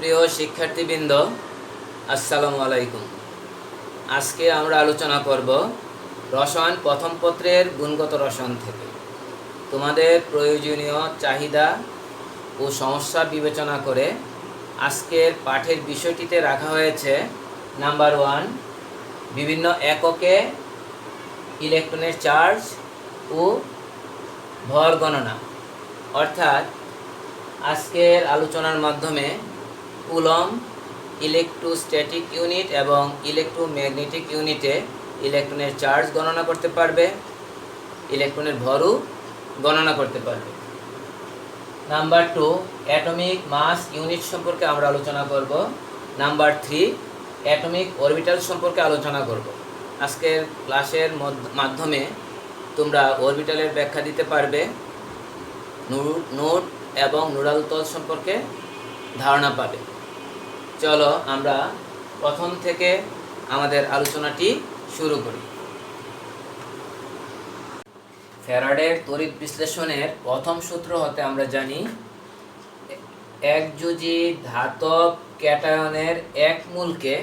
সুপ্রিয় শিক্ষার্থীবৃন্দ, আসসালামু আলাইকুম। আজকে আমরা আলোচনা করব রসায়ন প্রথম পত্রের গুণগত রসায়ন থেকে। তোমাদের প্রয়োজনীয় চাহিদা ও সমস্যা বিবেচনা করে আজকের পাঠের বিষয়টিতে রাখা হয়েছে নাম্বার 1, বিভিন্ন এককে ইলেকট্রনের চার্জ ও ভর গণনা। অর্থাৎ আজকের আলোচনার মাধ্যমে কুলম, ইলেকট্রোস্ট্যাটিক ইউনিট এবং ইলেকট্রোম্যাগনেটিক ইউনিটে ইলেকট্রনের চার্জ গণনা করতে পারবে, ইলেকট্রনের ভরও গণনা করতে পারবে। নাম্বার 2, অ্যাটমিক মাস ইউনিট সম্পর্কে আমরা আলোচনা করব। নাম্বার 3, অ্যাটমিক অরবিটাল সম্পর্কে আলোচনা করব। আজকের ক্লাসের মাধ্যমে তোমরা অরবিটালের ব্যাখ্যা দিতে পারবে, নোড এবং নোডাল তল সম্পর্কে ধারণা পাবে। চলো আমরা প্রথম থেকে আমাদের আলোচনাটি শুরু করি। ফ্যারাডের তড়িৎ বিশ্লেষণের প্রথম সূত্র হতে আমরা জানি, একযোজী ধাতব ক্যাটায়নের এক মূলকে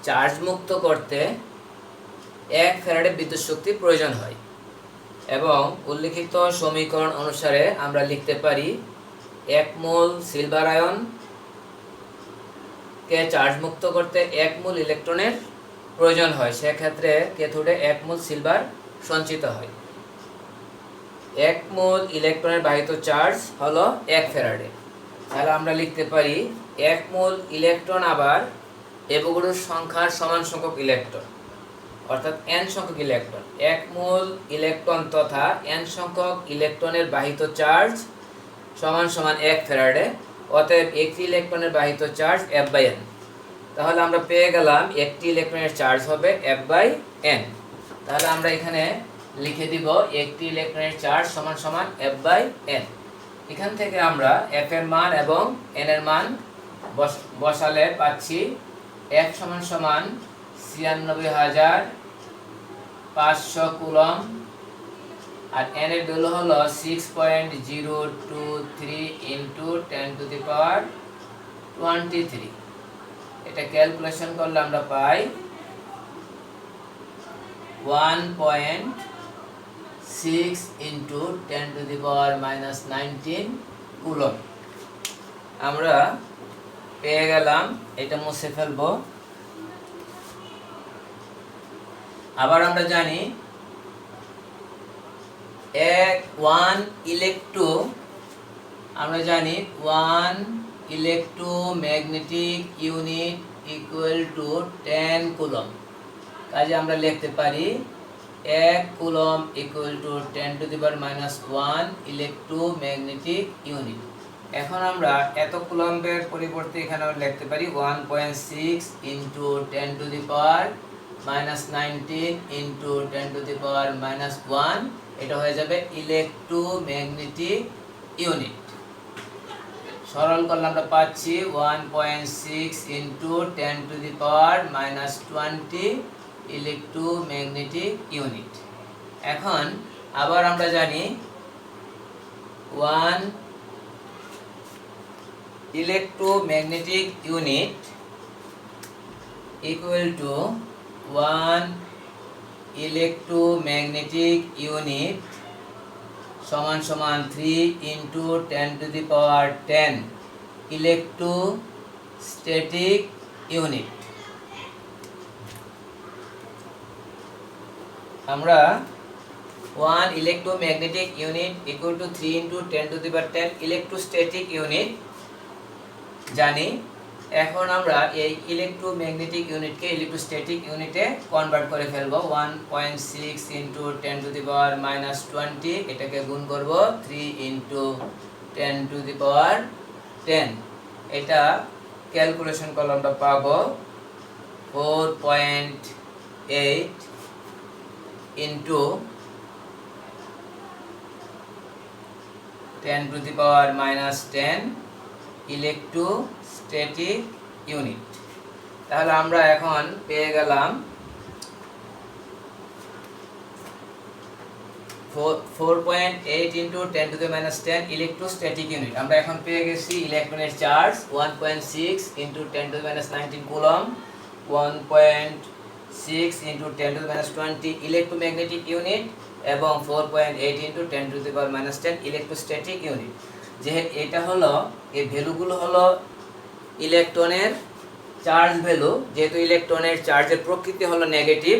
চার্জ মুক্ত করতে 1 ফ্যারাডে বিদ্যুৎ শক্তি প্রয়োজন হয় এবং উল্লিখিত সমীকরণ অনুসারে আমরা লিখতে পারি 1 মোল সিলভার আয়ন কে চার্জ মুক্ত করতে 1 মোল ইলেকট্রনের প্রয়োজন হয়। সেক্ষেত্রে ক্যাথোডে 1 মোল সিলভার সঞ্চিত হয়। 1 মোল ইলেকট্রনের বাহিত চার্জ হলো 1 ফ্যারাডে। তাহলে আমরা লিখতে পারি 1 মোল ইলেকট্রন আবার অ্যাভোগাড্রোর সংখ্যার সমান সংখ্যক ইলেকট্রন, অর্থাৎ n সংখ্যক ইলেকট্রন। 1 মোল ইলেকট্রন তথা n সংখ্যক ইলেকট্রনের বাহিত চার্জ সমান সমান 1 ফ্যারাডে। অতএব একটি ইলেকট্রনের বাহিত চার্জ F/n। তাহলে আমরা পেয়ে গেলাম একটি ইলেকট্রনের চার্জ হবে F/n। তাহলে আমরা এখানে লিখে দিব একটি ইলেকট্রনের চার্জ সমান সমান F/n। এখান থেকে আমরা F এর মান এবং n এর মান বসালে পাচ্ছি F সমান সমান 96,500 কুলম আর n এর ভ্যালু হলো 6.023 ইনটু 10 টু দি পাওয়ার 23। এটা ক্যালকুলেশন করলে আমরা পাই 1.6 into 10 to the power -19 coulomb আমরা পেয়ে গেলাম। এটা মুছে ফেলবো। আবার আমরা জানি 1 electromagnetic unit equal to 10 coulomb. কাজে আমরা লিখতে পারি 1 coulomb equal to 10 to the power -1 electromagnetic unit. এখন আমরা এত কুলম্বের পরিবর্তে এখানে লিখতে পারি 1.6 into 10 to the power -19 into 10 to the power -1। এটা হয়ে যাবে ইলেকট্রোম্যাগনেটিক ইউনিট। সরল করলে আমরা পাচ্ছি 1.6 into 10 to the power -20 electromagnetic unit. এখন আবার আমরা জানি 1 electromagnetic unit equal two 1 electromagnetic unit সমান সমান 3 into 10 to the power 10 electrostatic unit. আমরা 1 electromagnetic unit equal two 3 into 10 to the power 10 electrostatic unit জানি। এখন আমরা এই ইলেকট্রোম্যাগনেটিক ইউনিটকে ইলেকট্রোস্ট্যাটিক ইউনিটে কনভার্ট করে ফেলবো। 1.6 ইনটু 10 টু দি পাওয়ার -20, এটাকে গুণ করব 3 ইনটু 10 টু দি পাওয়ার 10। এটা ক্যালকুলেশন করলে আমরা পাবো 4.8 into 10 to the power -10 electrostatic unit. তাহলে আমরা এখন পেয়ে গেলাম 4.8 into 10 to the minus 10 electrostatic unit. আমরা এখন পেয়ে গেছি ইলেকট্রনের charge 1.6 into 10 to the minus 19 coulomb, 1.6 into 10 to the minus 20 electromagnetic unit এবং 4.8 into 10 to the power minus 10 electrostatic unit. যেহেতু এটা হলো, এই ভ্যালুগুলো হলো ইলেকট্রনের চার্জ ভ্যালু, যেহেতু ইলেকট্রনের চার্জের প্রকৃতি হলো নেগেটিভ,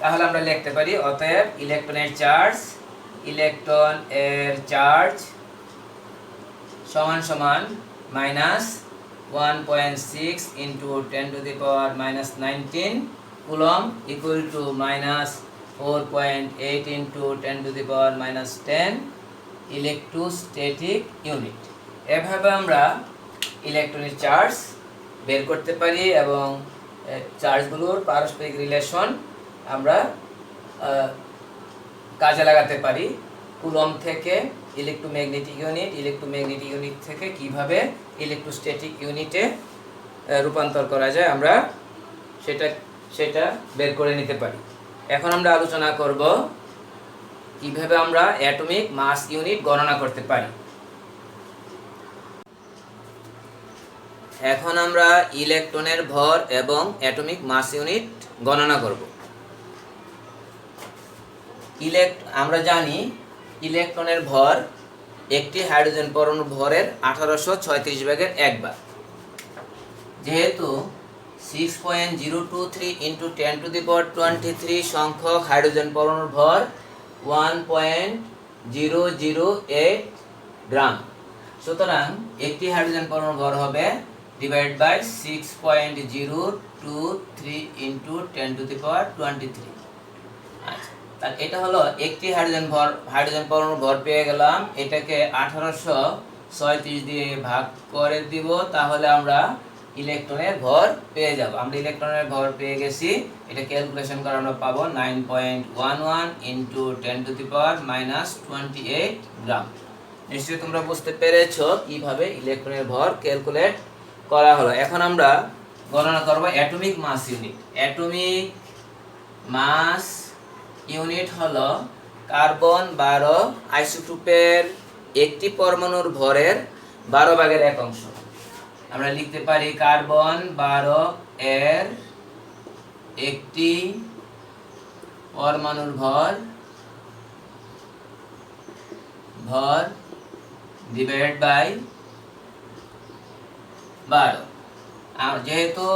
তাহলে আমরা লিখতে পারি অতএব ইলেকট্রন এর চার্জ সমান সমান minus 1.6 into 10 to the power minus 19 coulomb equal to minus 4.8 into 10 to the power minus 10 electrostatic unit. এভাবে আমরা ইলেকট্রনের চার্জ বের করতে পারি এবং চার্জগুলোর পারস্পরিক রিলেশন আমরা কাজে লাগাতে পারি। কুলম্ব থেকে ইলেকট্রোম্যাগনেটিক ইউনিট থেকে কিভাবে ইলেকট্রোস্ট্যাটিক ইউনিটে রূপান্তর করা যায় আমরা সেটা বের করে নিতে পারি। এখন আমরা আলোচনা করব কিভাবে আমরা অ্যাটমিক মাস ইউনিট গণনা করতে পারি। এখন আমরা ইলেকট্রনের ভর এবং অ্যাটমিক মাস ইউনিট গণনা করব। আমরা জানি ইলেকট্রনের ভর একটি হাইড্রোজেন পরমাণুর ভরের 1836 ভাগের 1 ভাগ। যেহেতু 6.023 into 10 to the power 23 সংখ্যক হাইড্রোজেন পরমাণুর ভর 1.008 গ্রাম, সুতরাং একটি হাইড্রোজেন পরমাণুর ভর হবে divide by 6.023 into 10 to the power 23। আচ্ছা, তাহলে এটা হলো একটি হাইড্রোজেন পরমাণুর ভর পেয়ে গেলাম। এটাকে 1836 দিয়ে ভাগ করে দিব, তাহলে আমরা ইলেকট্রনের ভর পেয়ে যাব। আমরা ইলেকট্রনের ভর পেয়ে গেছি, এটা ক্যালকুলেশন করে আমরা পাবো 9.11 into 10 to the power minus 28 গ্রাম। নিশ্চয়ই তোমরা বুঝতে পেরেছো কিভাবে ইলেকট্রনের ভর ক্যালকুলেট করা হলো। এখন আমরা গণনা করব atomic mass unit. Atomic mass unit হলো কার্বন 12 আইসোটোপের একটি পরমাণুর ভরের 12 ভাগের 1 অংশ। আমরা লিখতে পারি কার্বন 12 এর একটি পরমাণুর ভর ডিভাইড বাই 12। আর যেহেতু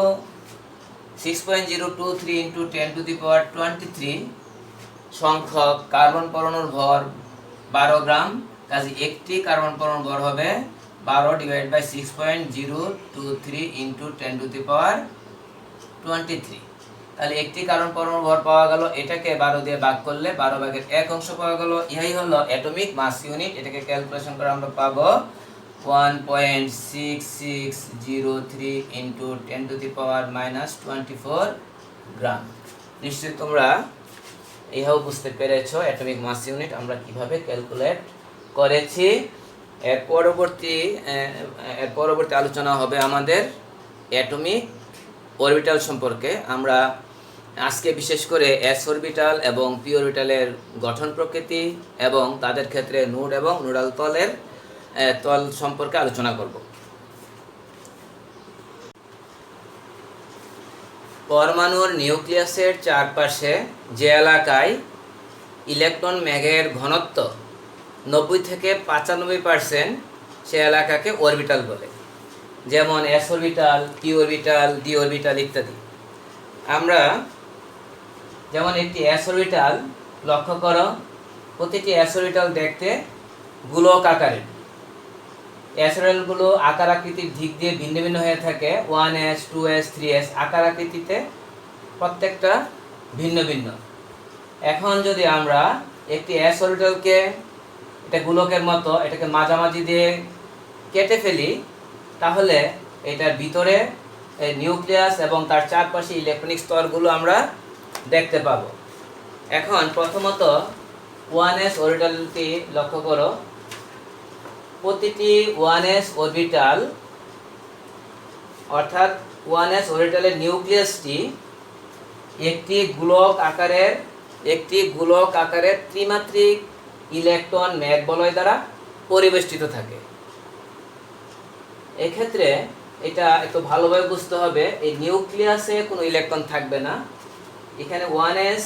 6.023 into 10 to the power 23 সংখ্যক কার্বন পরমাণুর ভর 12 গ্রাম, কাজে একটি কার্বন পরমাণুর ভর হবে 12 divide by 6.023 into 10 to the power 23। তাহলে একটি কার্বন পরমাণুর ভর পাওয়া গেল, এটাকে 12 দিয়ে ভাগ করলে 12 ভাগের 1 অংশ পাওয়া গেল। ইহাই হলো অ্যাটমিক মাস ইউনিট। এটাকে ক্যালকুলেশন করে আমরা পাবো 1.6603 into 10 to the power minus 24 গ্রাম। নিশ্চয়ই তোমরা এটাও বুঝতে পেরেছো অ্যাটমিক মাস ইউনিট আমরা কিভাবে ক্যালকুলেট করেছি। এর পরবর্তী আলোচনা হবে আমাদের অ্যাটমিক অরবিটাল সম্পর্কে। আমরা আজকে বিশেষ করে এস অরবিটাল এবং পি অরবিটালের গঠন প্রকৃতি এবং তাদের ক্ষেত্রে নোড এবং নোডাল তল সম্পর্কে আলোচনা করব। পরমাণুর নিউক্লিয়াসের চারপাশে যে এলাকায় ইলেকট্রন মেঘের ঘনত্ব 90 থেকে 95% সে এলাকাকে অরবিটাল বলে, যেমন S orbital, P orbital, D orbital ইত্যাদি। আমরা যেমন একটি এস অরবিটাল লক্ষ্য করো, প্রতিটি এস অরবিটাল দেখতে গোলক আকারের। এস অরবিটালগুলো আকার আকৃতির দিক দিয়ে ভিন্ন ভিন্ন হয়ে থাকে, 1s, 2s, 3s আকার আকৃতিতে প্রত্যেকটা ভিন্ন ভিন্ন। এখন যদি আমরা একটি এস অরবিটালকে, এটা গোলকের মতো, এটাকে মাঝামাঝি দিয়ে কেটে ফেলি, তাহলে এটার ভিতরে নিউক্লিয়াস এবং তার চারপাশে ইলেকট্রনিক স্তরগুলো আমরা দেখতে পাবো। এখন প্রথমত 1s অরবিটালটি লক্ষ্য করো, প্রতিটি 1s অরবিটাল অর্থাৎ 1s অরবিটালের নিউক্লিয়াসটি একটি গোলক আকারের একটি গোলক আকারের ত্রিমাত্রিক ইলেকট্রন ম্যাগ বলয় দ্বারা পরিবেষ্টিত থাকে। এক্ষেত্রে এটা একটু ভালোভাবে বুঝতে হবে, এই নিউক্লিয়াসে কোনো ইলেকট্রন থাকবে না। এখানে 1s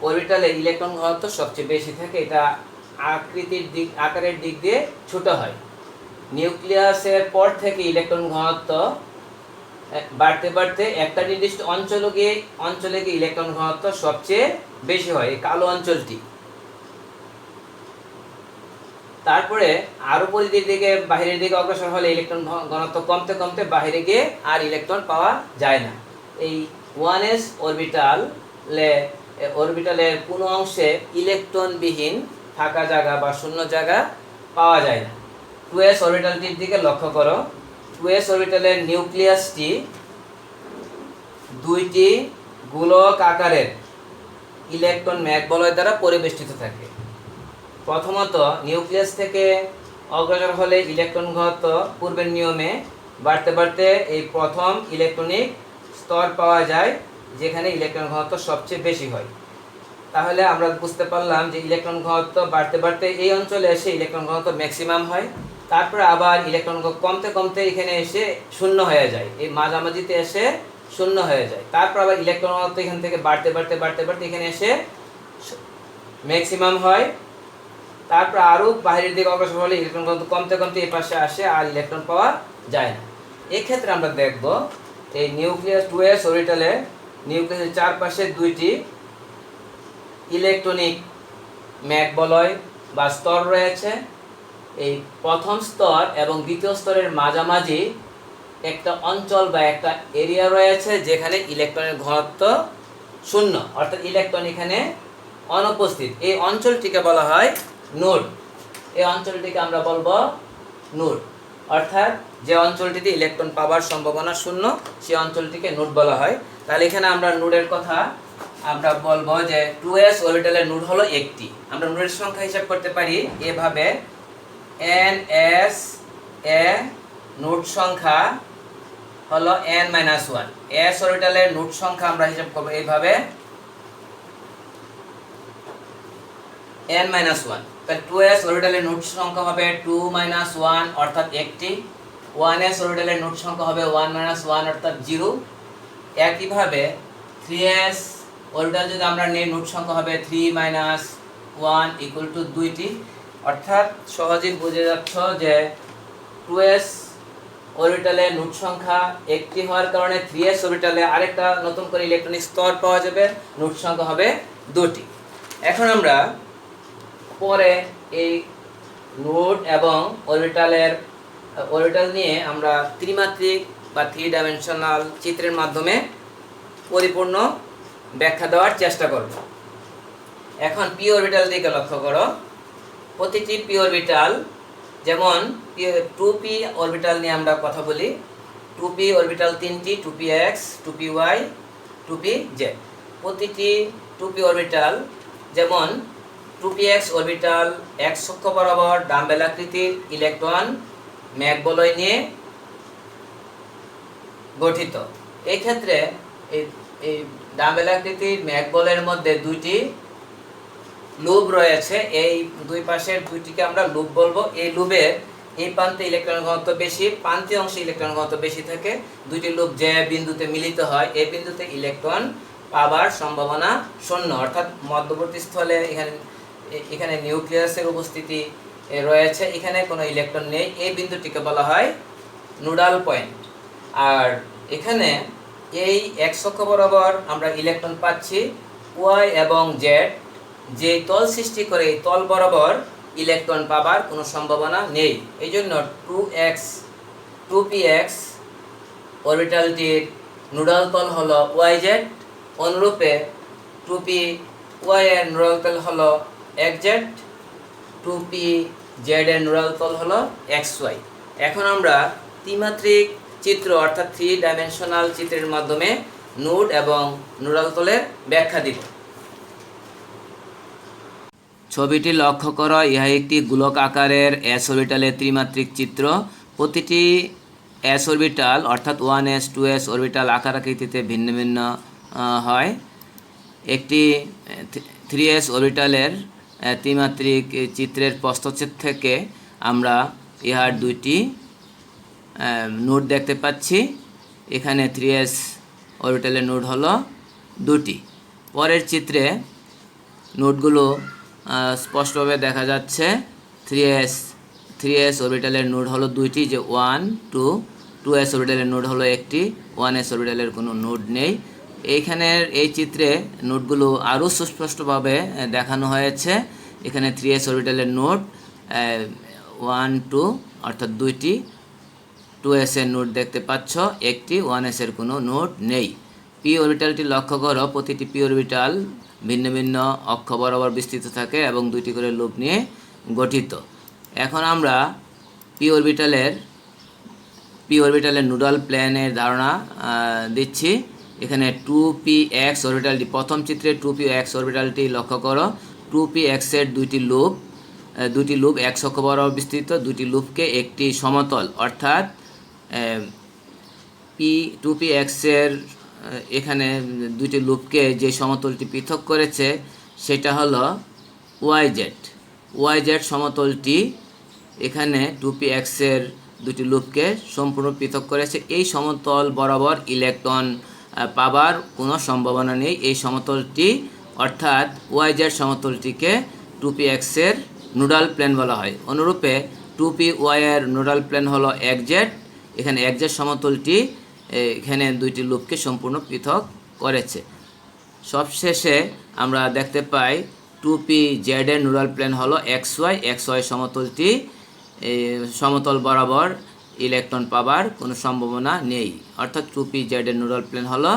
অরবিটালে ইলেকট্রন ঘনত্ব সবচেয়ে বেশি থাকে, এটা আকারের দিক দিয়ে ছোট হয়। নিউক্লিয়াসের পর থেকে ইলেকট্রন ঘনত্ব বাড়তে বাড়তে একটা নির্দিষ্ট অঞ্চলে গিয়ে ইলেকট্রন ঘনত্ব সবচেয়ে বেশি হয়, এই কালো অঞ্চলটি। তারপরে আরো পরিধির দিকে বাহিরের দিকে অগ্রসর হলে ইলেকট্রন ঘনত্ব কমতে কমতে বাহিরে গিয়ে আর ইলেকট্রন পাওয়া যায় না। এই 1s অরবিটালের কোনো অংশে ইলেকট্রনবিহীন ফাঁকা জায়গা বা শূন্য জায়গা পাওয়া যায় না। 2s অরবিটালটির দিকে লক্ষ্য করো। 2s অরবিটালের নিউক্লিয়াসটি দুইটি গোলক আকারের ইলেকট্রন ম্যাগ বলয় দ্বারা পরিবেষ্টিত থাকে। প্রথমত নিউক্লিয়াস থেকে অগ্রসর হলে ইলেকট্রন ঘনত্ব পূর্বের নিয়মে বাড়তে বাড়তে এই প্রথম ইলেকট্রনিক স্তর পাওয়া যায়, যেখানে ইলেকট্রন ঘনত্ব সবচেয়ে বেশি হয়। তাহলে আমরা বুঝতে পারলাম যে ইলেকট্রন ঘনত্ব বাড়তে বাড়তে এই অঞ্চলে এসে ইলেকট্রন ঘনত্ব ম্যাক্সিমাম হয়, তারপরে আবার ইলেকট্রন কমতে কমতে এখানে এসে শূন্য হয়ে যায়, এই মাঝামাঝিতে এসে শূন্য হয়ে যায়। তারপর আবার ইলেকট্রন ঘনত্ব এখান থেকে বাড়তে বাড়তে এখানে এসে ম্যাক্সিমাম হয়। তারপর আরও বাহিরের দিকে অগ্রসর হলে ইলেকট্রন ঘনত্ব কমতে কমতে এই পাশে আসে, আর ইলেকট্রন পাওয়া যায় না। এক্ষেত্রে আমরা দেখব এই নিউক্লিয়াস 2s অরবিটালে নিউক্লিয়াসের চারপাশে দুইটি ইলেকট্রনিক ম্যাগ বলয় বা স্তর রয়েছে। এই প্রথম স্তর এবং দ্বিতীয় স্তরের মাঝামাঝি একটা অঞ্চল বা একটা এরিয়া রয়েছে, যেখানে ইলেকট্রনের ঘনত্ব শূন্য, অর্থাৎ ইলেকট্রন এখানে অনুপস্থিত। এই অঞ্চলটিকে বলা হয় নোড। এই অঞ্চলটিকে আমরা বলবো নোড, অর্থাৎ যে অঞ্চলটিতে ইলেকট্রন পাওয়ার সম্ভাবনা শূন্য, সেই অঞ্চলটিকে নোড বলা হয়। তাহলে এখানে আমরা নোডের কথা আমরা বলবো যে 2s অরবিটালের নোড হলো একটি। আমরা নোডের সংখ্যা হিসাব করতে পারি এভাবে, ns এ নোড সংখ্যা হলো n-1। s অরবিটালের নোড সংখ্যা আমরা হিসাব করব এইভাবে n-1। তাহলে 2s অরবিটালের নোড সংখ্যা হবে 2-1 অর্থাৎ একটি। 1s অরবিটালের নোড সংখ্যা হবে 1-1 অর্থাৎ 0। একইভাবে 3s অরবিটাল যদি আমরা নিই, নোড সংখ্যা হবে 3-1 = 2টি। অর্থাৎ সহজেই বুঝে যাচ্ছ যে 2s অরবিটালের নোড সংখ্যা একটি হওয়ার কারণে 3s অরবিটালে আরেকটা নতুন করে ইলেকট্রনিক স্তর পাওয়া যাবে, নোড সংখ্যা হবে 2টি। এখন আমরা পরে এই নোড এবং অরবিটাল নিয়ে আমরা ত্রিমাত্রিক বা 3 ডাইমেনশনাল চিত্রের মাধ্যমে পরিপূর্ণ ব্যাখ্যা দেওয়ার চেষ্টা করব। এখন পি অরবিটাল দিকে লক্ষ্য করো। প্রতিটি পি অরবিটাল, যেমন 2p অরবিটাল নিয়ে আমরা কথা বলি। 2p অরবিটাল 3টি, 2px, 2py, 2pz। প্রতিটি 2p অরবিটাল, যেমন 2px অরবিটাল x অক্ষ বরাবর ডাম্বেল আকৃতির ইলেকট্রন ম্যাগ বলয় নিয়ে গঠিত। এই ক্ষেত্রে এই ডাম্বেল আকৃতির ম্যাগ বলয়ের মধ্যে দুইটি লুব রয়েছে, এই দুই পাশের দুইটিকে আমরা লুব বলবো। এই লুবের এই প্রান্তে ইলেকট্রন ঘনত্ব বেশি, প্রান্তীয় অংশে ইলেকট্রন ঘনত্ব বেশি থাকে। দুইটি লুব যে বিন্দুতে মিলিত হয়, এই বিন্দুতে ইলেকট্রন পাওয়ার সম্ভাবনা শূন্য, অর্থাৎ মধ্যবর্তী স্থলে এখানে নিউক্লিয়াসের উপস্থিতি রয়েছে, এখানে কোনো ইলেকট্রন নেই। এই বিন্দুটিকে বলা হয় নোডাল পয়েন্ট। আর এখানে এই x অক্ষ বরাবর আমরা ইলেকট্রন পাচ্ছি, y এবং z যে তল সৃষ্টি করে এই তল বরাবর ইলেকট্রন পাবার কোনো সম্ভাবনা নেই। এই জন্য 2px অরবিটালটির নোডাল তল হলো yz, অনুরূপে 2py এর নোডাল তল হলো xz, 2pz এর নোডাল তল হলো xy। এখন আমরা ত্রিমাত্রিক চিত্র অর্থাৎ 3 ডাইমেনশনাল চিত্রের মাধ্যমে নোড এবং নোডাল তলের ব্যাখ্যা দিব। ছবিটি লক্ষ্য করো, ইহা একটি গোলক আকারের s অরবিটালের ত্রিমাত্রিক চিত্র। প্রতিটি s অরবিটাল অর্থাৎ 1s 2s অরবিটাল আকার আকৃতিতে ভিন্ন ভিন্ন হয়। একটি 3s অরবিটালের ত্রিমাত্রিক চিত্রের প্রস্থচ্ছেদ থেকে আমরা ইহার দুইটি নোড দেখতে পাচ্ছি। এখানে 3s অরবিটালের নোড হলো দুটি। পরের চিত্রে নোডগুলো স্পষ্টভাবে দেখা যাচ্ছে। 3s অরবিটালের নোড হলো দুইটি, যে 1 2। 2s অরবিটালের নোড হলো একটি, 1s অরবিটালের কোনো নোড নেই। এইখানের এই চিত্রে নোডগুলো আরও সুস্পষ্টভাবে দেখানো হয়েছে। এখানে 3s অরবিটালের নোড 1 2 অর্থাৎ দুইটি, 2s এর নোড দেখতে পাচ্ছ একটি, 1s এর কোনো নোড নেই। পি অরবিটালটি লক্ষ্য করো, প্রতিটি পি অরবিটাল ভিন্ন ভিন্ন অক্ষ বরাবর বিস্তৃত থাকে এবং দুইটি করে লুপ নিয়ে গঠিত। এখন আমরা পি অরবিটালের নুডাল প্লেনের ধারণা দিচ্ছি। এখানে 2px অরবিটালটি, প্রথম চিত্রে 2px অরবিটালটি লক্ষ্য করো। 2px এর দুইটি লুপ x অক্ষ বরাবর বিস্তৃত, দুইটি লুপকে একটি সমতল অর্থাৎ 2px এর এখানে দুইটি লুপকে যে সমতলটি পৃথক করেছে সেটা হলো yz সমতলটি। এখানে 2px এর দুটি লুপকে সম্পূর্ণ পৃথক করেছে। এই সমতল বরাবর ইলেকট্রন পাবার কোনো সম্ভাবনা নেই। এই সমতলটি অর্থাৎ yz সমতলটিকে 2px এর নুডাল প্লেন বলা হয়। অনুরূপে 2py এর নুডাল প্লেন হলো xz। এখানে xz সমতলটি এখানে দুইটি লুপকে সম্পূর্ণ পৃথক করেছে। সবশেষে আমরা দেখতে পাই 2pz এর নুডাল প্লেন হলো xy সমতলটি সমতল বরাবর ইলেকট্রন পাবার কোনো সম্ভাবনা নেই, অর্থাৎ 2pz এর নুডাল প্লেন হলো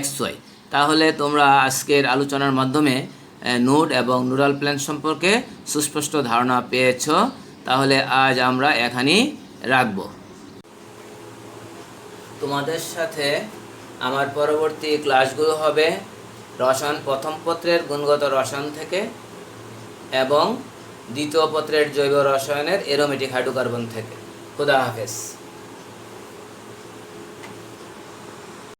xy। তাহলে তোমরা আজকের আলোচনার মাধ্যমে নোড এবং নুডাল প্লেন সম্পর্কে সুস্পষ্ট ধারণা পেয়েছ। তাহলে আজ আমরা এখানেই রাখব। তোমাদের সাথে আমার পরবর্তী ক্লাসগুলো হবে রসায়ন প্রথম পত্রের গুণগত রসায়ন থেকে এবং দ্বিতীয় পত্রের জৈব রসায়নের অ্যারোমেটিক হাইড্রোকার্বন থেকে। খুদা হাফেজ।